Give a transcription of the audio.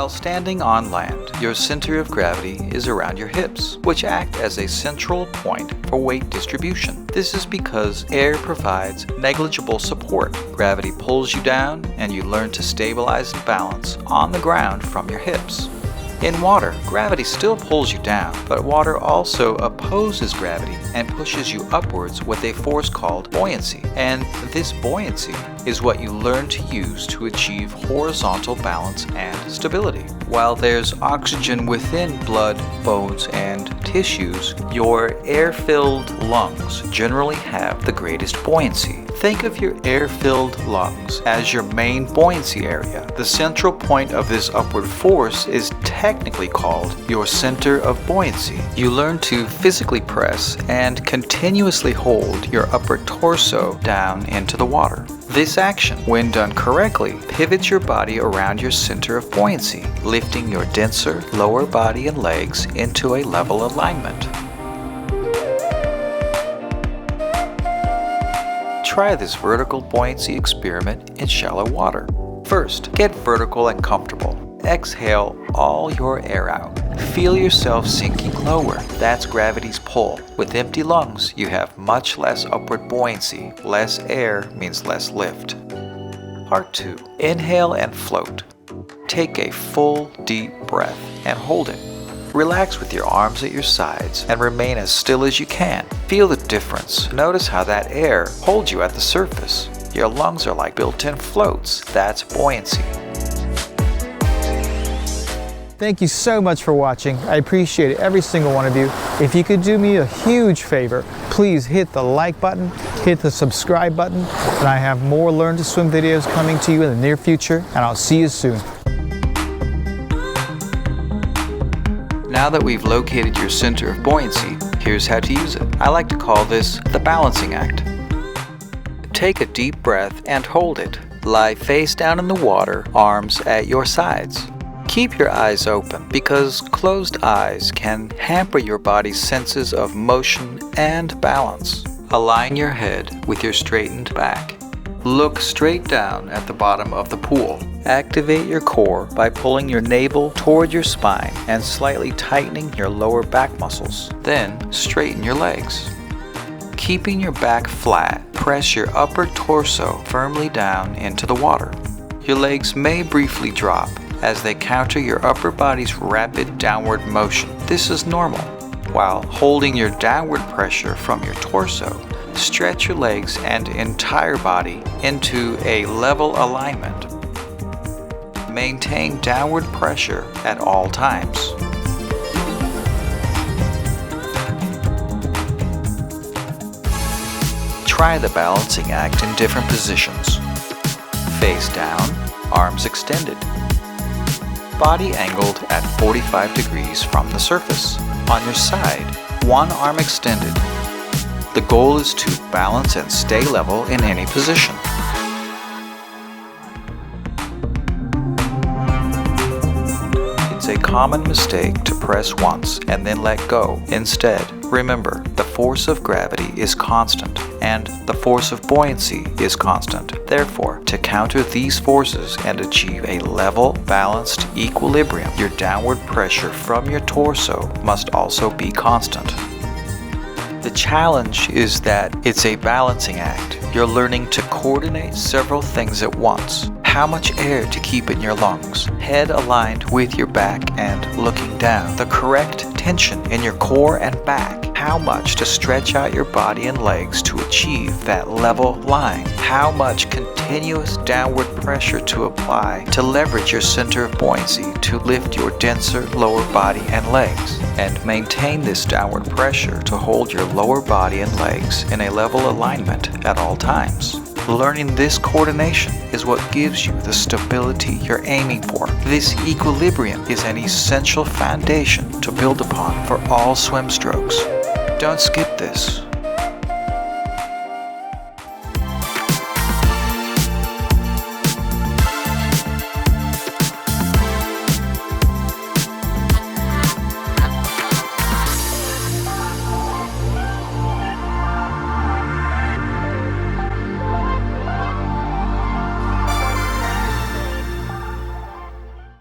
While standing on land, your center of gravity is around your hips, which act as a central point for weight distribution. This is because air provides negligible support. Gravity pulls you down, and you learn to stabilize and balance on the ground from your hips. In water, gravity still pulls you down, but water also opposes gravity and pushes you upwards with a force called buoyancy. And this buoyancy is what you learn to use to achieve horizontal balance and stability. While there's oxygen within blood, bones, and tissues, your air-filled lungs generally have the greatest buoyancy. Think of your air-filled lungs as your main buoyancy area. The central point of this upward force is technically called your center of buoyancy. You learn to physically press and continuously hold your upper torso down into the water. This action, when done correctly, pivots your body around your center of buoyancy, lifting your denser lower body and legs into a level alignment. Try this vertical buoyancy experiment in shallow water. First, get vertical and comfortable. Exhale all your air out. Feel yourself sinking lower. That's gravity's pull. With empty lungs, you have much less upward buoyancy. Less air means less lift. Part 2. Inhale and float. Take a full, deep breath and hold it. Relax with your arms at your sides and remain as still as you can. Feel the difference. Notice how that air holds you at the surface. Your lungs are like built-in floats. That's buoyancy. Thank you so much for watching. I appreciate every single one of you. If you could do me a huge favor, please hit the like button, hit the subscribe button, and I have more Learn to Swim videos coming to you in the near future, and I'll see you soon. Now that we've located your center of buoyancy, here's how to use it. I like to call this the balancing act. Take a deep breath and hold it. Lie face down in the water, arms at your sides. Keep your eyes open because closed eyes can hamper your body's senses of motion and balance. Align your head with your straightened back. Look straight down at the bottom of the pool. Activate your core by pulling your navel toward your spine and slightly tightening your lower back muscles. Then straighten your legs. Keeping your back flat, press your upper torso firmly down into the water. Your legs may briefly drop as they counter your upper body's rapid downward motion. This is normal. While holding your downward pressure from your torso, stretch your legs and entire body into a level alignment. Maintain downward pressure at all times. Try the balancing act in different positions. Face down, arms extended. Body angled at 45 degrees from the surface. On your side, one arm extended. The goal is to balance and stay level in any position. It's a common mistake to press once and then let go. Instead, remember, the force of gravity is constant and the force of buoyancy is constant. Therefore, to counter these forces and achieve a level, balanced equilibrium, your downward pressure from your torso must also be constant. The challenge is that it's a balancing act. You're learning to coordinate several things at once. How much air to keep in your lungs, head aligned with your back and looking down, the correct tension in your core and back, how much to stretch out your body and legs to achieve that level line, how much continuous downward pressure to apply to leverage your center of buoyancy to lift your denser lower body and legs, and maintain this downward pressure to hold your lower body and legs in a level alignment at all times. Learning this coordination is what gives you the stability you're aiming for. This equilibrium is an essential foundation to build upon for all swim strokes. Don't skip this.